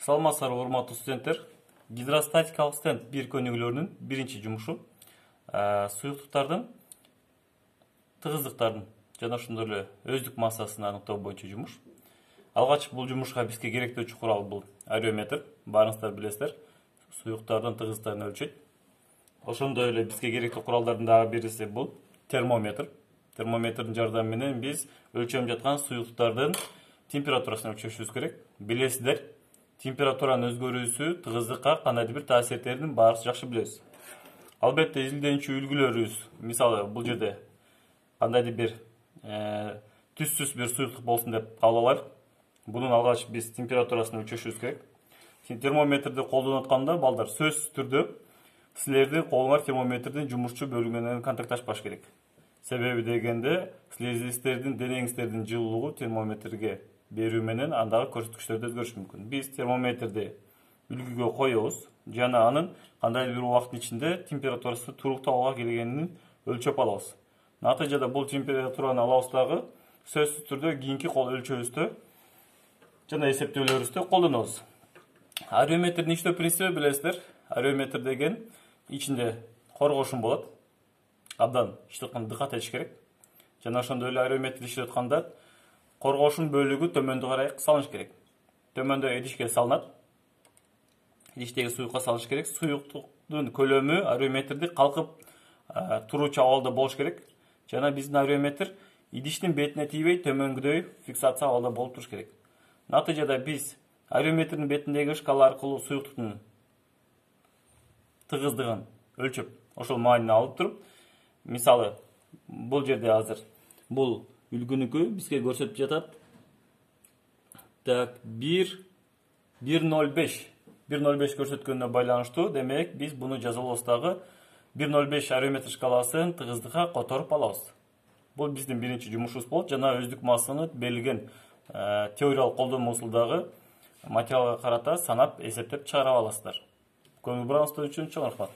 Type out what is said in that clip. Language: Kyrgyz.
Саламатсыздарбы урматтуу студенттер. Гидростатикалык стенд бир көнүгүүлөрүнүн биринчи жумушу суюктуктардын, тыгыздыктардын жана ошондой эле өздүк массасын аныктоо боюнча жумуш. Алгач бул жумушка бизге керектөөчү курал бул ареометр. Баарыңыздар билесиздер. Суюктардын тыгыздыктарын өлчөйт. Ошондой эле бизге керектүү куралдардын дагы бириси бул термометр. Термометрдин жардамы менен биз өлчөп жаткан суюктуктардын температурасын өлчөшүбүз керек. Билесиздер, температуранын өзгөрүүсү тыгыздыкка кандайдыр бир таасиртерин баарыбыз жакшы билебиз. Албетте изилденчү үлгүлөрүбүз, мисалы бул жерде кандайдыр бир түссүз бир суюктук болсун деп кабыл алайлык. Бунун алгач биз температурасын өлчөшүбүз керек. Термометрди колдонуп атканда балдар сөзсүз түрдө силердин колуңар термометрдин жумушчу бөлүгү менен контактташпаш керек. Себеби дегенде силердин денеңиздердин жылуулугу термометрге берүү менен андагы көрсөткүчтөрдө өзгөрүшү мүмкүн. Биз термометрди үлгүгө коебуз жана анын кандайдыр бир убакыттын ичинде температурасы туруктуу абалга келгенин өлчөп алабыз. Натыйжада бул температураны алабыз дагы сөзсүз түрдө кийинки кол өлчөөбүздө жана эсептөөлөрүбүздө колдонобуз. Ареометрдин иштөө принципи билесиздер. Ареометр деген ичинде коргошун болот. Абдан иштеп атканда дыкат этиш керек. Жана ошондой эле ареометр иштеп атканда коргошун бөлүгү төмөндө карай салыш керек. Төмөндө идишке салынат. Идиштеги суюкка салыш керек. Суюктуктун көлөмү ареометрди калкып туруучу абалда болуш керек. Жана биздин ареометр идиштин бетине тийбей төмөнгүдөй фиксация абалда болуп туруш керек. Натыйжада биз ареометрдин бетиндеги шкала аркылуу суюктуктун тыгыздыгын өлчөп, ошол маанини алып туруп, мисалы бул жерде азыр бул үлгүнүкү бизге көрсөтүп жатат. Так, 1.05 көрсөткөнүнө байланыштуу, демек биз буну жазабыз дагы 1.05 ареометр шкаласын тыгыздыкка которуп алабыз. Бул биздин биринчи жумушубуз болот. Жана өздүк массаны берилген теориялык колдонмо усулдагы материалга карата санап, эсептеп чыгарып аласыздар. Көңүл бураңыздар үчүн чоң рахмат.